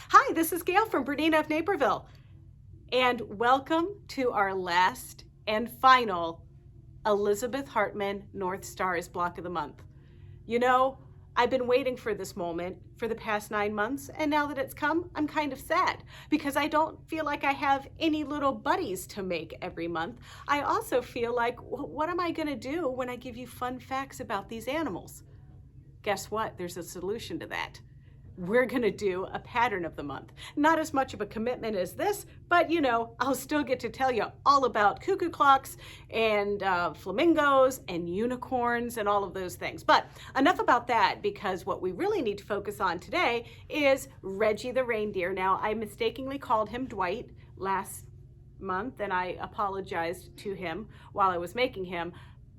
Hi, this is Gayle from BERNINA of Naperville, and welcome to our last and final Elizabeth Hartman North Stars block of the month. You know, I've been waiting for this moment for the past 9 months, and now that it's come, I'm kind of sad because I don't feel like I have any little buddies to make every month. I also feel like, what am I going to do when I give you fun facts about these animals? Guess what? There's a solution to that. We're going to do a pattern of the month. Not as much of a commitment as this, but I'll still get to tell you all about cuckoo clocks and flamingos and unicorns and all of those things. But enough about that, because what we really need to focus on today is Reggie the Reindeer. Now, I mistakenly called him Dwight last month, and I apologized to him while I was making him,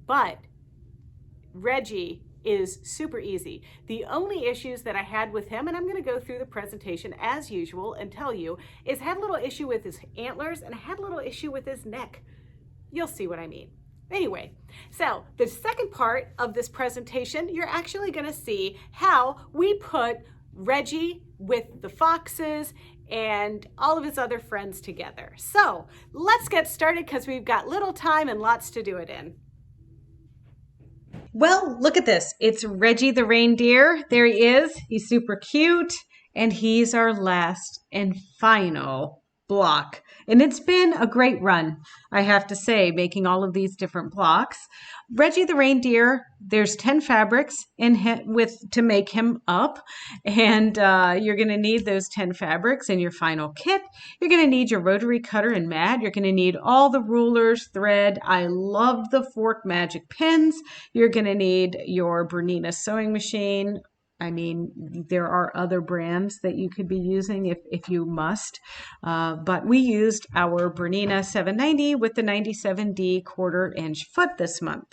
but Reggie is super easy. The only issues that I had with him, and I'm going to go through the presentation as usual and tell you, is I had a little issue with his antlers and I had a little issue with his neck. You'll see what I mean. Anyway, so the second part of this presentation, you're actually going to see how we put Reggie with the foxes and all of his other friends together. So let's get started because we've got little time and lots to do it in. Well, look at this. It's Reggie the Reindeer. There he is. He's super cute. And he's our last and final block. And it's been a great run, I have to say, making all of these different blocks. Reggie the Reindeer, there's 10 fabrics to make him up. And you're going to need those 10 fabrics in your final kit. You're going to need your rotary cutter and mat. You're going to need all the rulers, thread. I love the fork magic pins. You're going to need your Bernina sewing machine. I mean, there are other brands that you could be using if you must, but we used our Bernina 790 with the 97D 1/4 inch foot this month.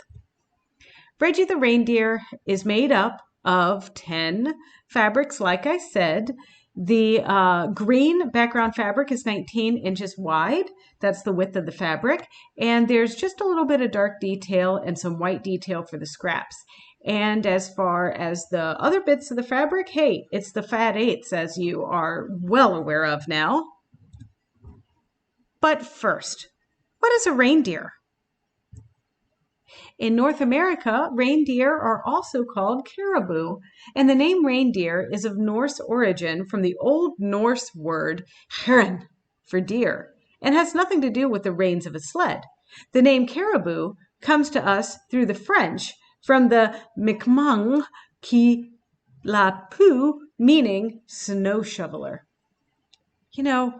Reggie the Reindeer is made up of 10 fabrics, like I said. The green background fabric is 19 inches wide. That's the width of the fabric. And there's just a little bit of dark detail and some white detail for the scraps. And as far as the other bits of the fabric, hey, it's the fat eighths, as you are well aware of now. But first, what is a reindeer? In North America, reindeer are also called caribou, and the name reindeer is of Norse origin from the Old Norse word herin for deer, and has nothing to do with the reins of a sled. The name caribou comes to us through the French, from the Mi'kmaq qui la pou, meaning snow shoveler. You know,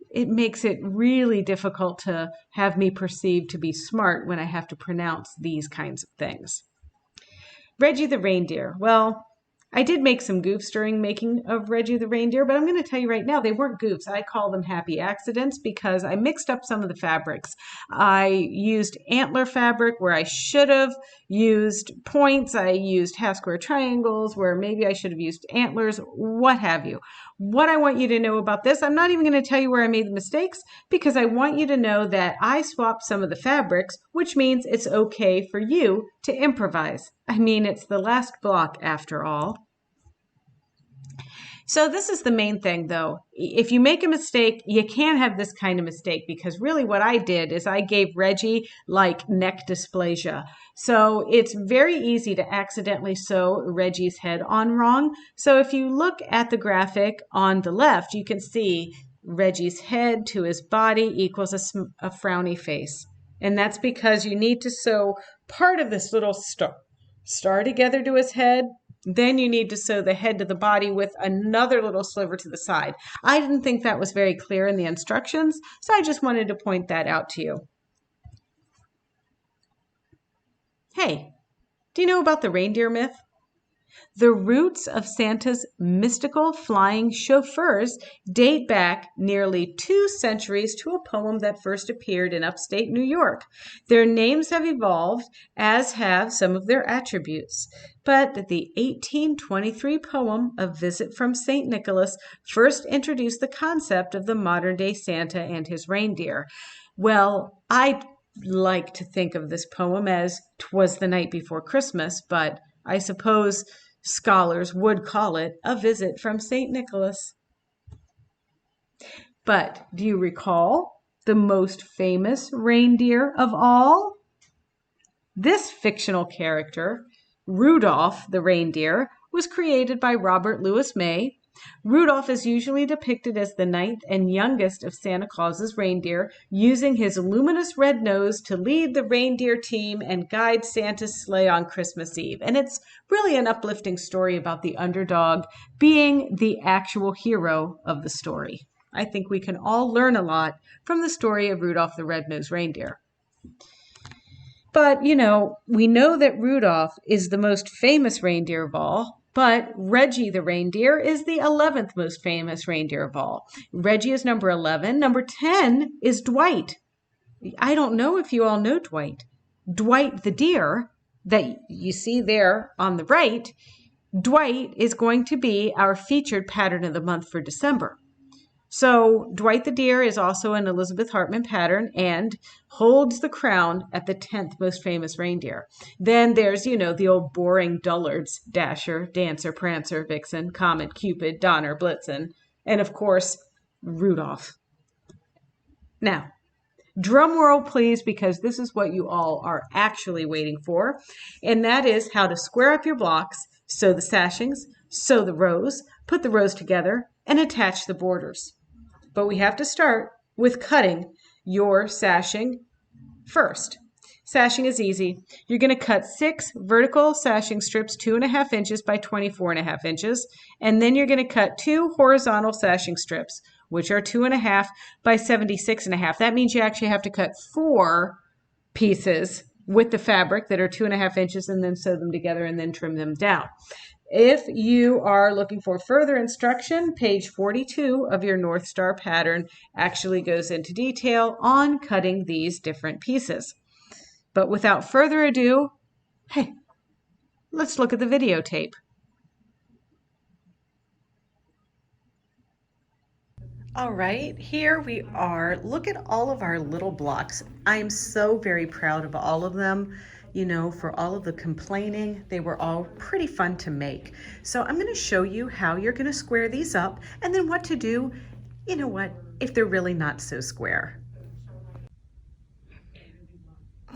it makes it really difficult to have me perceived to be smart when I have to pronounce these kinds of things. Reggie the Reindeer. Well, I did make some goofs during making of Reggie the Reindeer, but I'm going to tell you right now, they weren't goofs. I call them happy accidents because I mixed up some of the fabrics. I used antler fabric where I should have used points. I used half square triangles where maybe I should have used antlers, what have you. What I want you to know about this, I'm not even going to tell you where I made the mistakes because I want you to know that I swapped some of the fabrics, which means it's okay for you to improvise. I mean, it's the last block after all. So this is the main thing, though. If you make a mistake, you can't have this kind of mistake because really what I did is I gave Reggie like neck dysplasia. So it's very easy to accidentally sew Reggie's head on wrong. So if you look at the graphic on the left, you can see Reggie's head to his body equals a frowny face. And that's because you need to sew part of this little star together to his head. Then you need to sew the head to the body with another little sliver to the side. I didn't think that was very clear in the instructions, so I just wanted to point that out to you. Hey, do you know about the reindeer myth? The roots of Santa's mystical flying chauffeurs date back nearly 2 centuries to a poem that first appeared in upstate New York. Their names have evolved, as have some of their attributes. But the 1823 poem, A Visit from St. Nicholas, first introduced the concept of the modern-day Santa and his reindeer. Well, I like to think of this poem as "'Twas the Night Before Christmas," but I suppose scholars would call it A Visit from St. Nicholas. But do you recall the most famous reindeer of all? This fictional character, Rudolph the reindeer, was created by Robert Louis May. Rudolph is usually depicted as the ninth and youngest of Santa Claus's reindeer, using his luminous red nose to lead the reindeer team and guide Santa's sleigh on Christmas Eve. And it's really an uplifting story about the underdog being the actual hero of the story. I think we can all learn a lot from the story of Rudolph the Red-Nosed Reindeer. But, we know that Rudolph is the most famous reindeer of all, but Reggie the reindeer is the 11th most famous reindeer of all. Reggie is number 11. Number 10 is Dwight. I don't know if you all know Dwight. Dwight the deer that you see there on the right, Dwight is going to be our featured pattern of the month for December. So Dwight the deer is also an Elizabeth Hartman pattern and holds the crown at the 10th most famous reindeer. Then there's, the old boring dullards, Dasher, Dancer, Prancer, Vixen, Comet, Cupid, Donner, Blitzen, and of course, Rudolph. Now, drum roll please, because this is what you all are actually waiting for, and that is how to square up your blocks, sew the sashings, sew the rows, put the rows together, and attach the borders. But we have to start with cutting your sashing first. Sashing is easy. You're going to cut 6 vertical sashing strips 2.5 inches by 24.5 inches, and then you're going to cut 2 horizontal sashing strips, which are 2.5 by 76.5. That means you actually have to cut 4 pieces with the fabric that are 2.5 inches and then sew them together and then trim them down. If you are looking for further instruction, page 42 of your North Star pattern actually goes into detail on cutting these different pieces. But without further ado, hey, let's look at the videotape. All right, here we are. Look at all of our little blocks. I am so very proud of all of them. For all of the complaining, they were all pretty fun to make. So I'm going to show you how you're going to square these up and then what to do, if they're really not so square.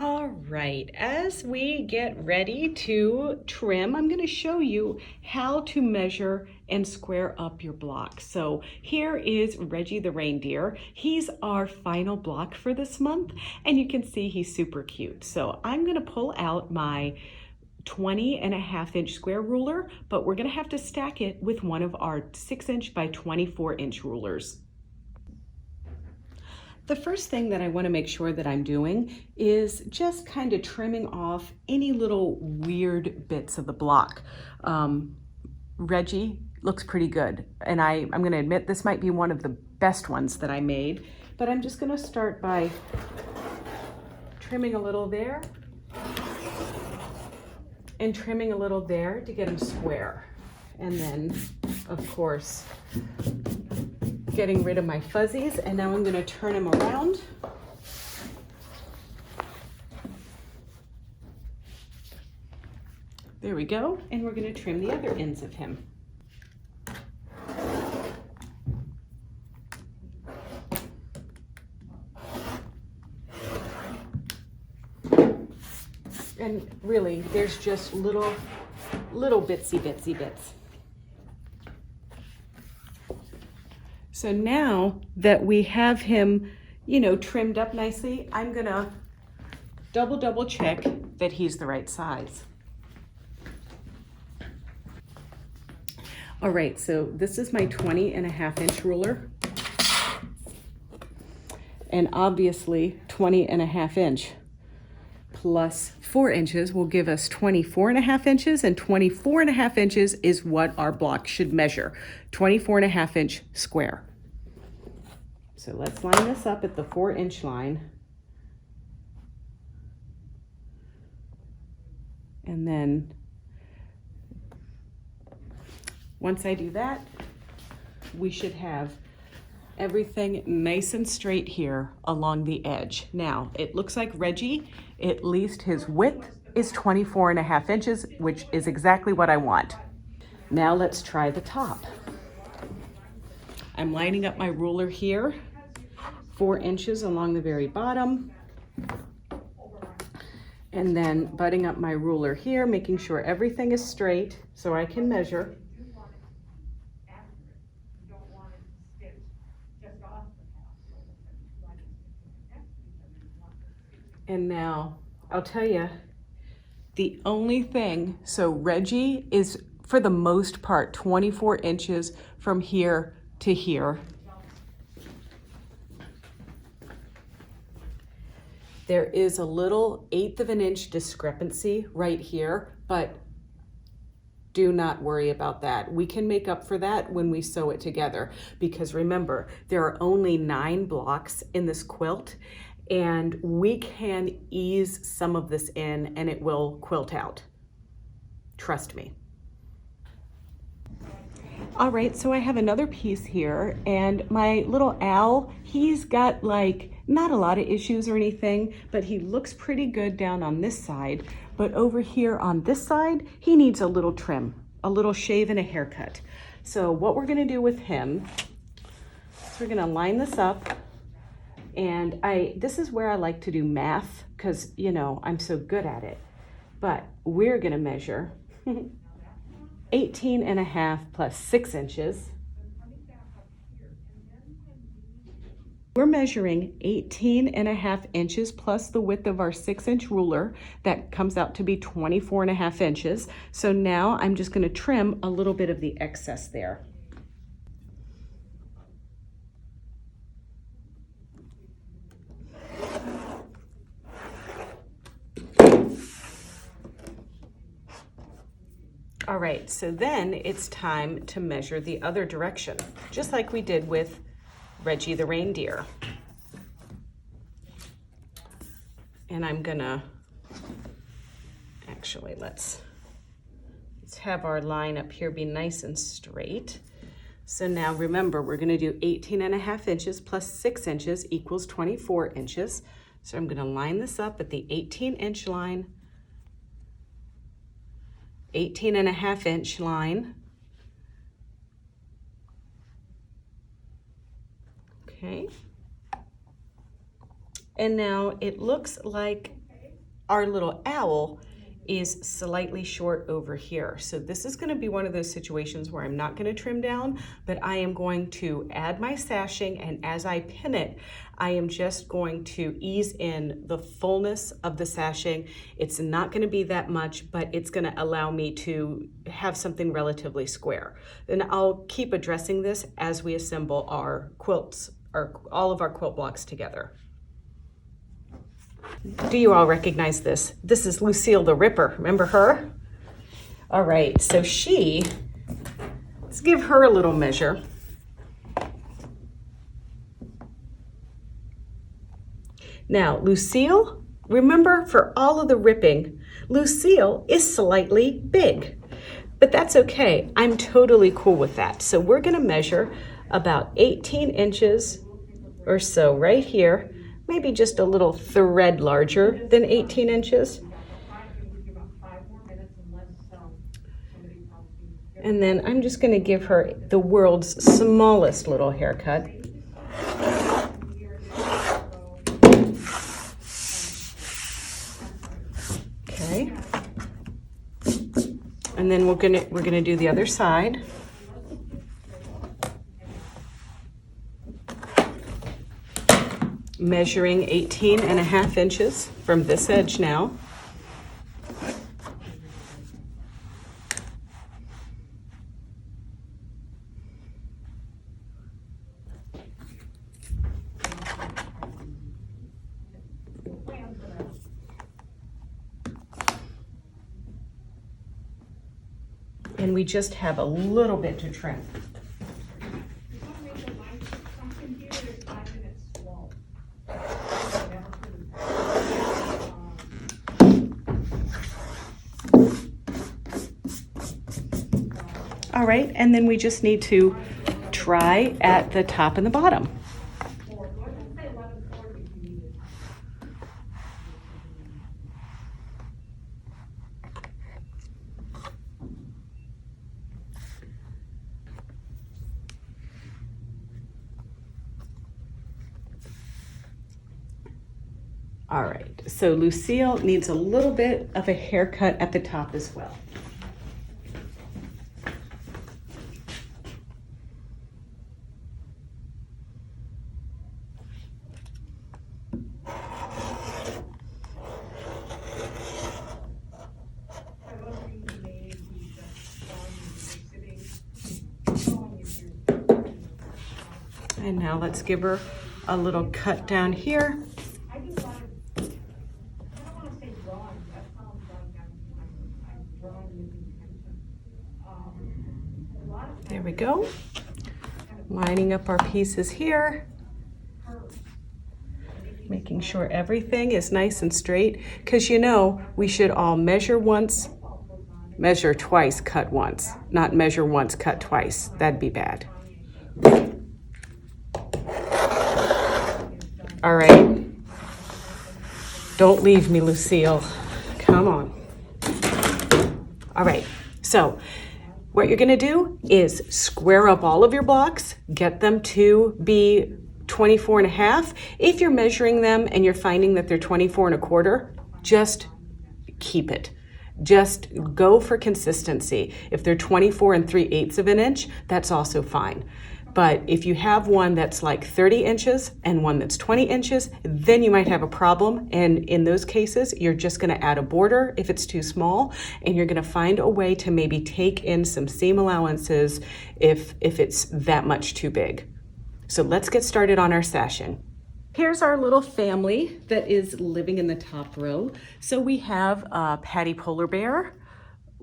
All right, as we get ready to trim, I'm going to show you how to measure and square up your block. So here is Reggie the reindeer. He's our final block for this month, and you can see he's super cute. So I'm going to pull out my 20.5 inch square ruler, but we're going to have to stack it with one of our 6 inch by 24 inch rulers. The first thing that I want to make sure that I'm doing is just kind of trimming off any little weird bits of the block. Reggie looks pretty good, and I'm going to admit this might be one of the best ones that I made, but I'm just going to start by trimming a little there and trimming a little there to get them square. And then, of course, getting rid of my fuzzies, and now I'm going to turn him around. There we go, and we're going to trim the other ends of him. And really, there's just little bitsy bits. So now that we have him, trimmed up nicely, I'm gonna double check that he's the right size. All right, so this is my 20.5 inch ruler. And obviously 20.5 inch plus 4 inches will give us 24.5 inches, and 24.5 inches is what our block should measure, 24.5 inch square. So let's line this up at the 4 inch line. And then once I do that, we should have everything nice and straight here along the edge. Now, it looks like Reggie, at least his width is 24.5 inches, which is exactly what I want. Now let's try the top. I'm lining up my ruler here, 4 inches along the very bottom. And then butting up my ruler here, making sure everything is straight so I can measure. And now I'll tell you, the only thing, so Reggie is for the most part 24 inches from here to here. There is a little 1/8 of an inch discrepancy right here, but do not worry about that. We can make up for that when we sew it together, because remember, there are only 9 blocks in this quilt, and we can ease some of this in and it will quilt out. Trust me. All right, so I have another piece here, and my little owl, he's got like not a lot of issues or anything, but he looks pretty good down on this side. But over here on this side, he needs a little trim, a little shave and a haircut. So what we're gonna do with him is we're gonna line this up, and this is where I like to do math, because you know, I'm so good at it. But we're gonna measure 18.5 plus 6 inches. We're measuring 18.5 inches plus the width of our 6-inch ruler. That comes out to be 24.5 inches. So now I'm just going to trim a little bit of the excess there. All right, so then it's time to measure the other direction, just like we did with Reggie the Reindeer. And I'm gonna, actually, let's have our line up here be nice and straight. So now remember, we're gonna do 18.5 inches plus 6 inches equals 24 inches. So I'm gonna line this up at the 18-inch line, 18.5 inch line. Okay. And now it looks like our little owl is slightly short over here. So this is going to be one of those situations where I'm not going to trim down, but I am going to add my sashing, and as I pin it, I am just going to ease in the fullness of the sashing. It's not going to be that much, but it's going to allow me to have something relatively square. And I'll keep addressing this as we assemble our quilts, or all of our quilt blocks together. Do you all recognize this? This is Lucille the Ripper. Remember her? All right, so let's give her a little measure. Now, Lucille, remember, for all of the ripping, Lucille is slightly big, but that's okay. I'm totally cool with that. So we're gonna measure about 18 inches or so right here, maybe just a little thread larger than 18 inches. And then I'm just going to give her the world's smallest little haircut. Okay. And then we're gonna do the other side. Measuring 18.5 inches from this edge now. And we just have a little bit to trim. All right, and then we just need to try at the top and the bottom. All right, so Lucille needs a little bit of a haircut at the top as well. And now let's give her a little cut down here. There we go. Lining up our pieces here. Making sure everything is nice and straight, because you know we should all measure once, measure twice, cut once, not measure once, cut twice. That'd be bad. All right. Don't leave me, Lucille. Come on. All right. So what you're going to do is square up all of your blocks, get them to be 24.5. If you're measuring them and you're finding that they're 24.25, just keep it. Just go for consistency. If they're 24 3/8 of an inch, that's also fine. But if you have one that's like 30 inches and one that's 20 inches, then you might have a problem. And in those cases, you're just going to add a border if it's too small, and you're going to find a way to maybe take in some seam allowances if it's that much too big. So let's get started on our sashing. Here's our little family that is living in the top row. So we have Patty Polar Bear,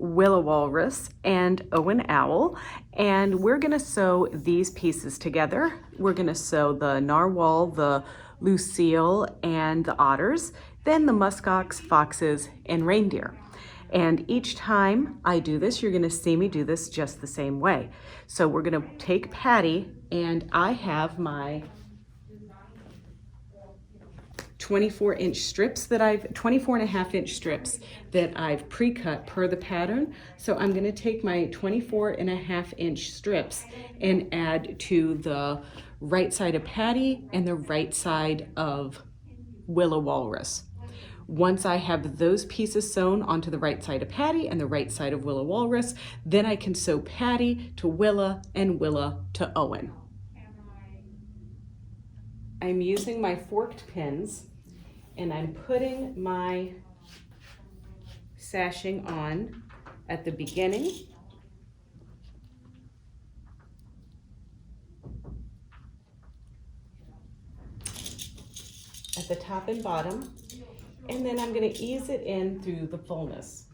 Willow Walrus, and Owen Owl, and we're gonna sew these pieces together. We're gonna sew the narwhal, the Lucille, and the otters, then the muskox, foxes, and reindeer. And each time I do this, you're gonna see me do this just the same way. So we're gonna take Patty, and I have my 24-inch strips that 24.5-inch strips that I've pre-cut per the pattern. So I'm going to take my 24.5-inch strips and add to the right side of Patty and the right side of Willow Walrus. Once I have those pieces sewn onto the right side of Patty and the right side of Willow Walrus, then I can sew Patty to Willa and Willa to Owen. I'm using my forked pins, and I'm putting my sashing on at the beginning, at the top and bottom, and then I'm going to ease it in through the fullness.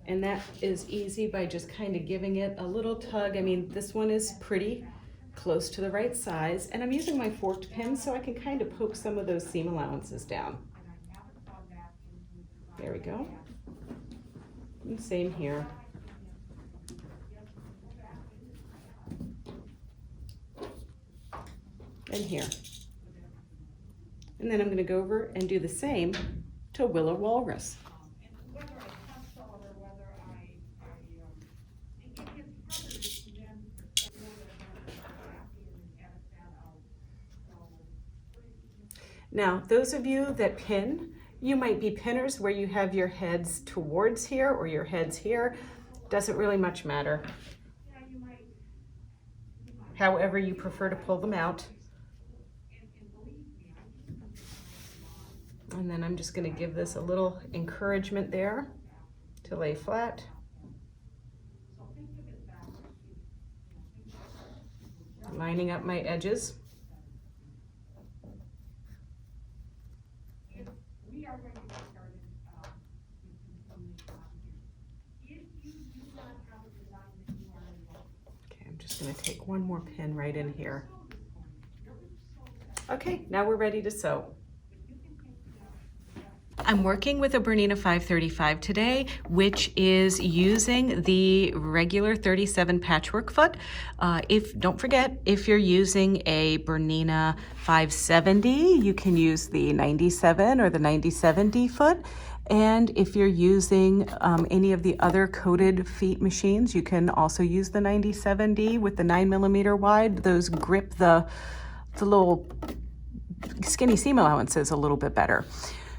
And that is easy by just kind of giving it a little tug. I mean, this one is pretty close to the right size, and I'm using my forked pin so I can kind of poke some of those seam allowances down. There we go. And same here. And here. And then I'm going to go over and do the same to Willow Walrus. Now, those of you that pin, you might be pinners where you have your heads towards here or your heads here. Doesn't really much matter. However you prefer to pull them out. And then I'm just going to give this a little encouragement there to lay flat. Lining up my edges. Okay, I'm just going to take one more pin right in here. Okay, now we're ready to sew. I'm working with a Bernina 535 today, which is using the regular 37 patchwork foot. Don't forget, if you're using a Bernina 570, you can use the 97 or the 97D foot. And if you're using any of the other coated feet machines, you can also use the 97D with the 9mm wide. Those grip the the little skinny seam allowances a little bit better.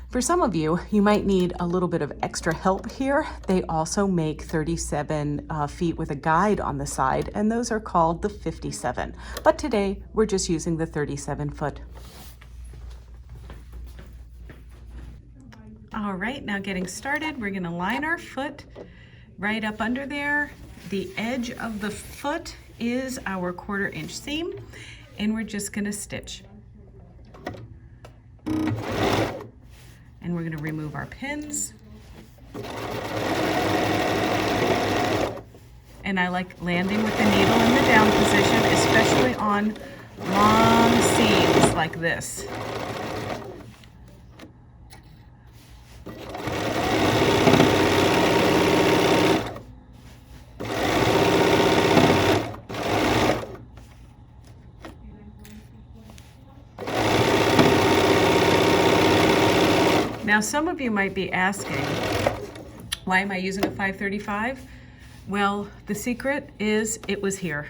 For some of you, you might need a little bit of extra help here. They also make 37 feet with a guide on the side, and those are called the 57. But today, we're just using the 37 foot. All right, now getting started, we're gonna line our foot right up under there. The edge of the foot is our 1/4 inch seam, and we're just gonna stitch. And we're going to remove our pins. And I like landing with the needle in the down position, especially on long seams like this. Now, some of you might be asking, why am I using a 535? Well, the secret is it was here.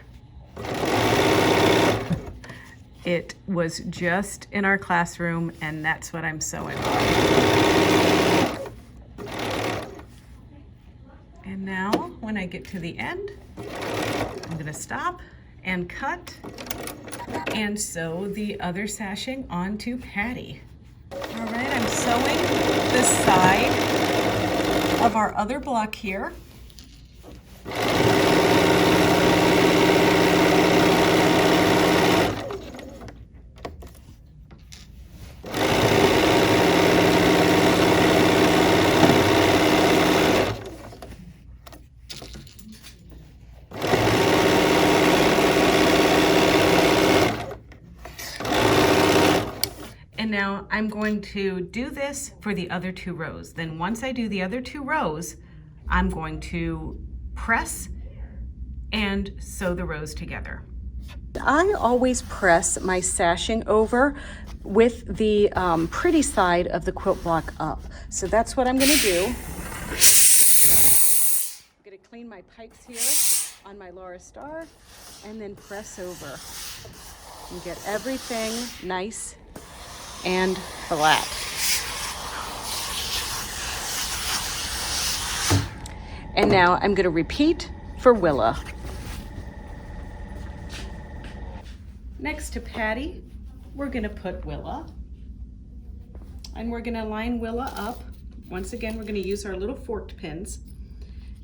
It was just in our classroom, and that's what I'm sewing on. And now, when I get to the end, I'm gonna stop and cut and sew the other sashing onto Patty. All right, I'm sewing the side of our other block here. And now I'm going to do this for the other 2 rows. Then once I do the other 2 rows, I'm going to press and sew the rows together. I always press my sashing over with the pretty side of the quilt block up. So that's what I'm gonna do. I'm gonna clean my pipes here on my Laura Star and then press over and get everything nice and flat. And now I'm going to repeat for Willa. Next to Patty, we're going to put Willa. And we're going to line Willa up. Once again, we're going to use our little forked pins.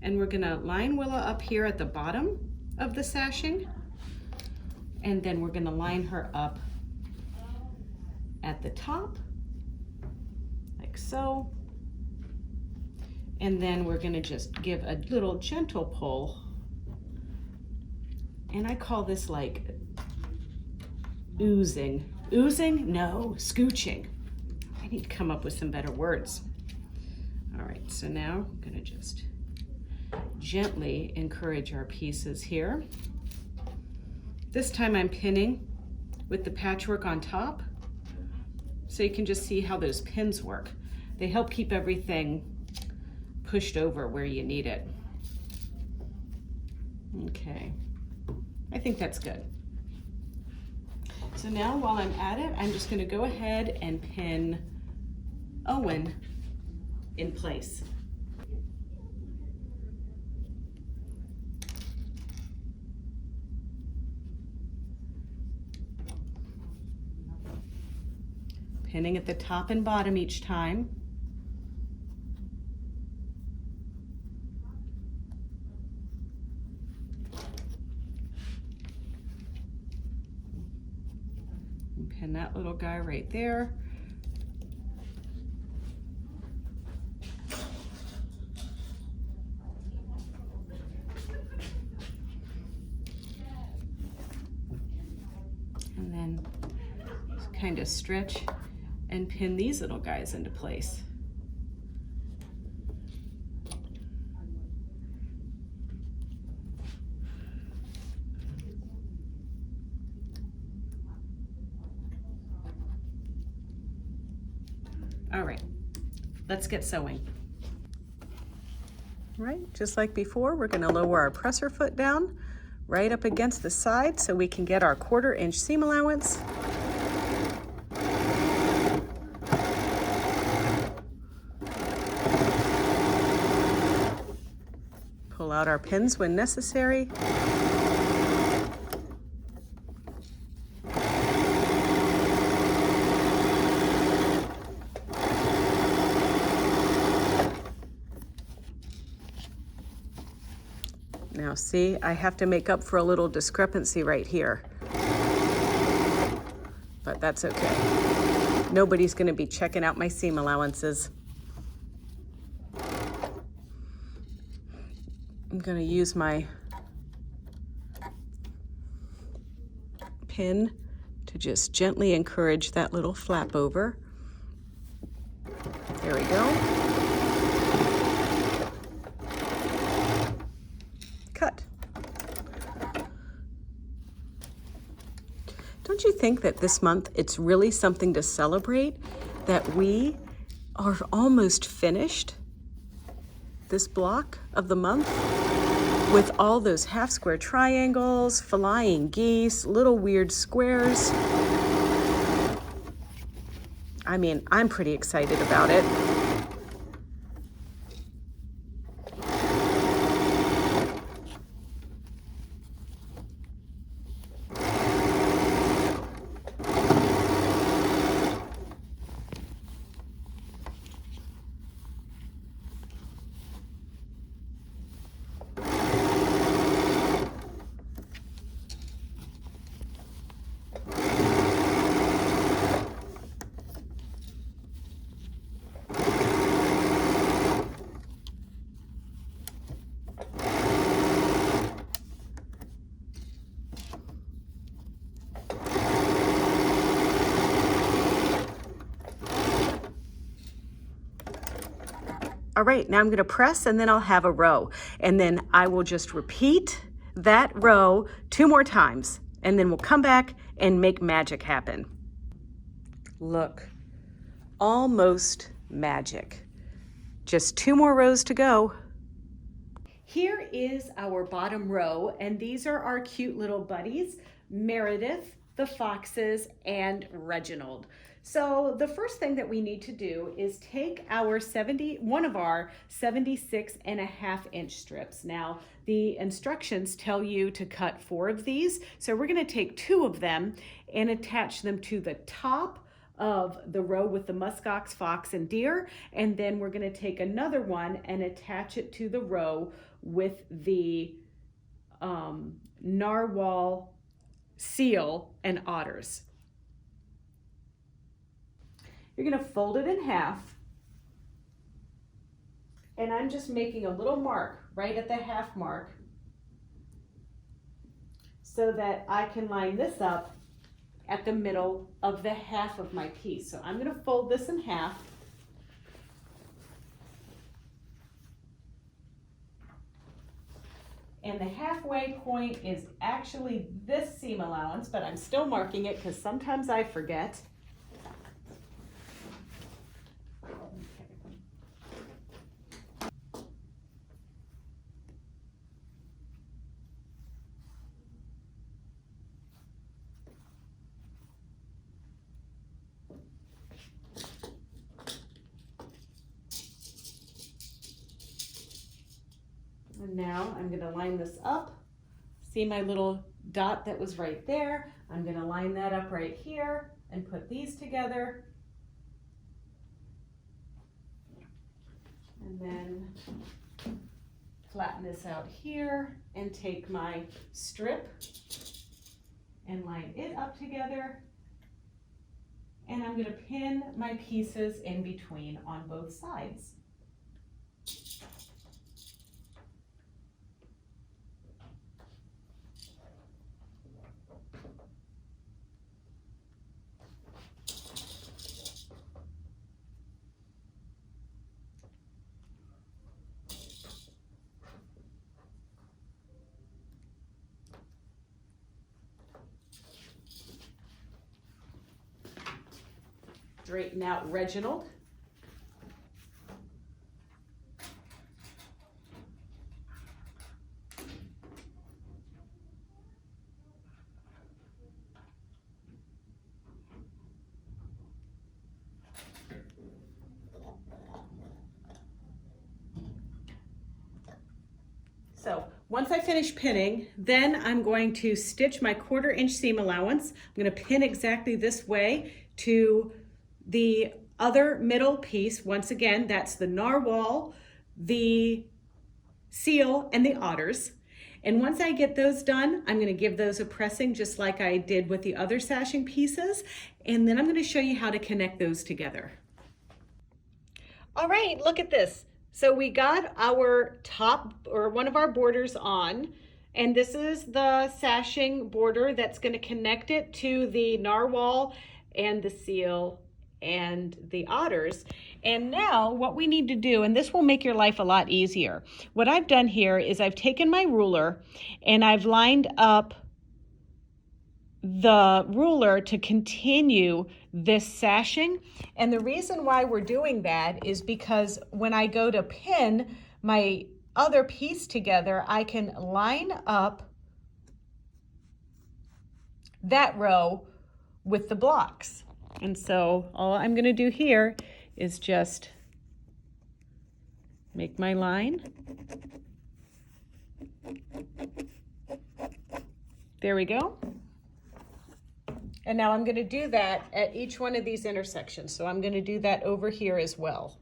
And we're going to line Willa up here at the bottom of the sashing. And then we're going to line her up at the top, like so. And then we're gonna just give a little gentle pull. And I call this like oozing. Oozing? No, scooching. I need to come up with some better words. All right, so now I'm gonna just gently encourage our pieces here. This time I'm pinning with the patchwork on top. So you can just see how those pins work. They help keep everything pushed over where you need it. Okay, I think that's good. So now while I'm at it, I'm just gonna go ahead and pin Owen in place. Pinning at the top and bottom each time. And pin that little guy right there. And then just kind of stretch and pin these little guys into place. All right, let's get sewing. Right, just like before, we're gonna lower our presser foot down right up against the side so we can get our 1/4 inch seam allowance. out our pins when necessary. Now see, I have to make up for a little discrepancy right here. But that's okay. Nobody's going to be checking out my seam allowances. I'm going to use my pin to just gently encourage that little flap over. There we go. Cut. Don't you think that this month it's really something to celebrate that we are almost finished this block of the month with all those half square triangles, flying geese, little weird squares? I mean, I'm pretty excited about it. All right, now I'm gonna press and then I'll have a row. And then I will just repeat that row 2 more times. And then we'll come back and make magic happen. Look, almost magic. Just 2 more rows to go. Here is our bottom row, and these are our cute little buddies, Meredith, the foxes, and Reginald. So the first thing that we need to do is take our one of our 76.5-inch strips. Now, the instructions tell you to cut 4 of these. So we're gonna take 2 of them and attach them to the top of the row with the muskox, fox, and deer. And then we're gonna take another one and attach it to the row with the narwhal, seal, and otters. You're gonna fold it in half, and I'm just making a little mark right at the half mark so that I can line this up at the middle of the half of my piece. So I'm gonna fold this in half. And the halfway point is actually this seam allowance, but I'm still marking it because sometimes I forget. And now I'm going to line this up. See my little dot that was right there? I'm going to line that up right here and put these together. And then flatten this out here and take my strip and line it up together. And I'm going to pin my pieces in between on both sides. Straighten out Reginald. So once I finish pinning, then I'm going to stitch my 1/4 inch seam allowance. I'm going to pin exactly this way to the other middle piece. Once again, that's the narwhal, the seal, and the otters. And once I get those done, I'm going to give those a pressing just like I did with the other sashing pieces. And then I'm going to show you how to connect those together. All right, look at this. So we got our top, or one of our borders on, and this is the sashing border that's going to connect it to the narwhal and the seal and the otters. And now what we need to do, and this will make your life a lot easier. What I've done here is I've taken my ruler and I've lined up the ruler to continue this sashing. And the reason why we're doing that is because when I go to pin my other piece together, I can line up that row with the blocks. And so all I'm going to do here is just make my line. There we go. And now I'm going to do that at each one of these intersections. So I'm going to do that over here as well.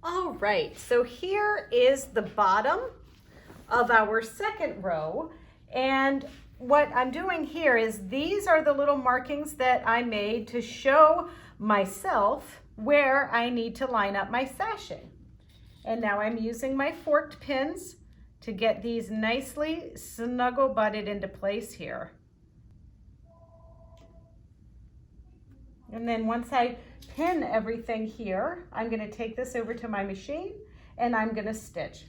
All right, so here is the bottom of our second row. And what I'm doing here is these are the little markings that I made to show myself where I need to line up my sashing. And now I'm using my forked pins to get these nicely snuggle butted into place here. And then once I pin everything here, I'm going to take this over to my machine and I'm going to stitch.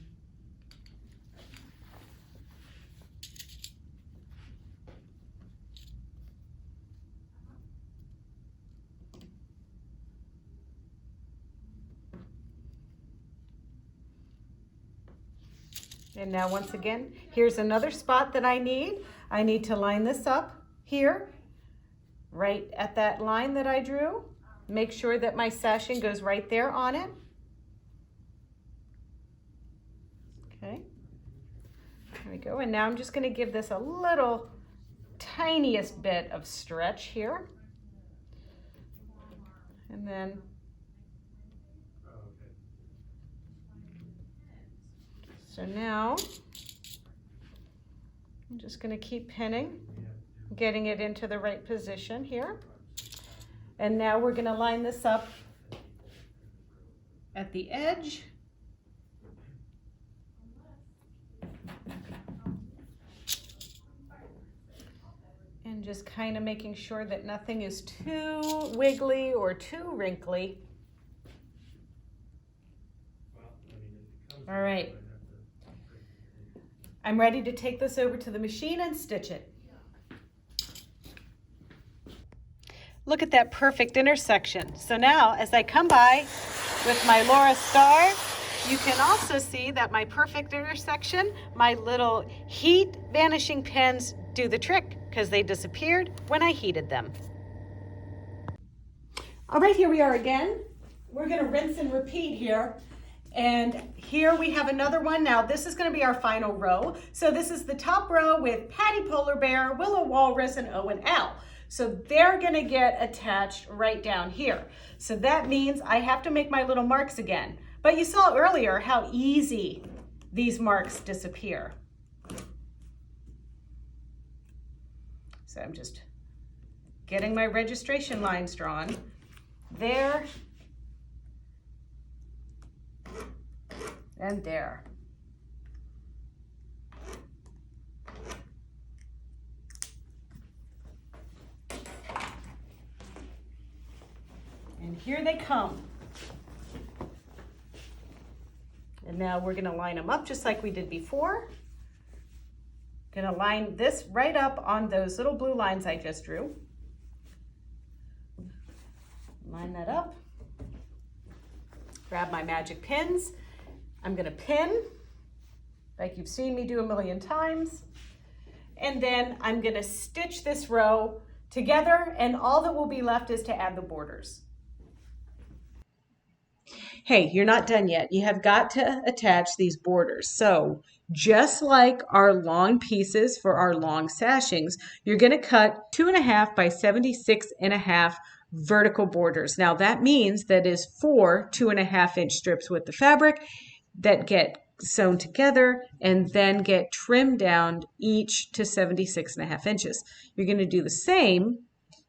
And now once again, here's another spot that I need. I need to line this up here, right at that line that I drew. Make sure that my sashing goes right there on it. Okay, there we go. And now I'm just going to give this a little tiniest bit of stretch here. And then so now I'm just going to keep pinning, getting it into the right position here. And now we're going to line this up at the edge. And just kind of making sure that nothing is too wiggly or too wrinkly. All right. I'm ready to take this over to the machine and stitch it. Look at that perfect intersection. So now as I come by with my Laura Star, you can also see that my perfect intersection, my little heat vanishing pins do the trick because they disappeared when I heated them. All right, here we are again. We're going to rinse and repeat here. And here we have another one. Now this is going to be our final row. So this is the top row with Patty Polar Bear, Willow Walrus, and Owen Owl. So they're going to get attached right down here. So that means I have to make my little marks again. But you saw earlier how easy these marks disappear. So I'm just getting my registration lines drawn. There and there. And here they come. And now we're going to line them up just like we did before. Going to line this right up on those little blue lines I just drew. line that up. Grab my magic pins. I'm gonna pin, like you've seen me do a million times. And then I'm gonna stitch this row together, and all that will be left is to add the borders. Hey, you're not done yet. You have got to attach these borders. So just like our long pieces for our long sashings, you're going to cut 2.5 by 76.5 vertical borders. Now that means that is 4 2.5-inch strips with the fabric that get sewn together and then get trimmed down each to 76.5 inches. You're going to do the same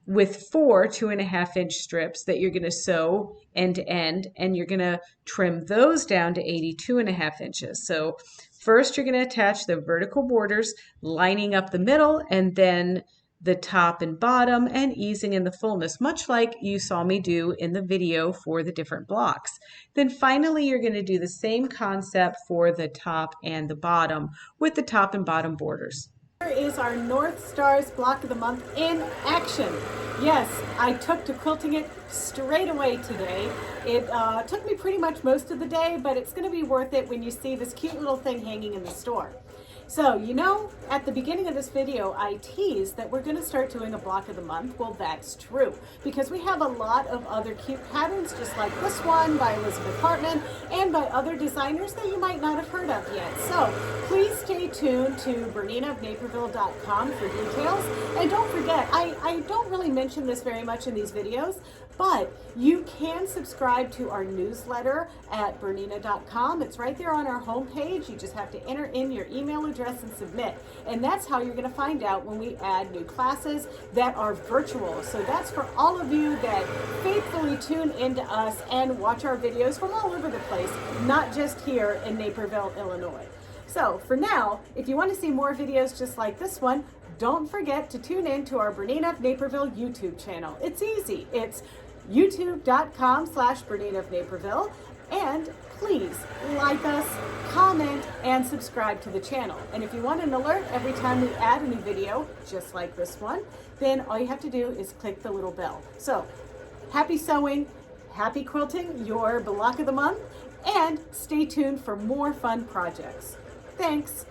with 4 2.5-inch strips that you're going to sew end to end, and you're going to trim those down to 82.5 inches. So first you're going to attach the vertical borders, lining up the middle and then the top and bottom, and easing in the fullness, much like you saw me do in the video for the different blocks. Then finally you're going to do the same concept for the top and the bottom with the top and bottom borders. Here is our North Stars block of the month in action. Yes, I took to quilting it straight away today. It took me pretty much most of the day, but it's going to be worth it when you see this cute little thing hanging in the store. So, you know, at the beginning of this video, I teased that we're going to start doing a block of the month. Well, that's true, because we have a lot of other cute patterns, just like this one by Elizabeth Hartman and by other designers that you might not have heard of yet. So please stay tuned to BERNINAofNaperville.com for details. And don't forget, I don't really mention this very much in these videos, but you can subscribe to our newsletter at BERNINA.com. It's right there on our homepage. You just have to enter in your email address and submit. And that's how you're going to find out when we add new classes that are virtual. So that's for all of you that faithfully tune into us and watch our videos from all over the place, not just here in Naperville, Illinois. So for now, if you want to see more videos just like this one, don't forget to tune in to our Bernina of Naperville YouTube channel. It's easy. It's youtube.com/Bernina of Naperville. And please like us, comment, and subscribe to the channel. And if you want an alert every time we add a new video, just like this one, then all you have to do is click the little bell. So happy sewing, happy quilting, your block of the month, and stay tuned for more fun projects. Thanks.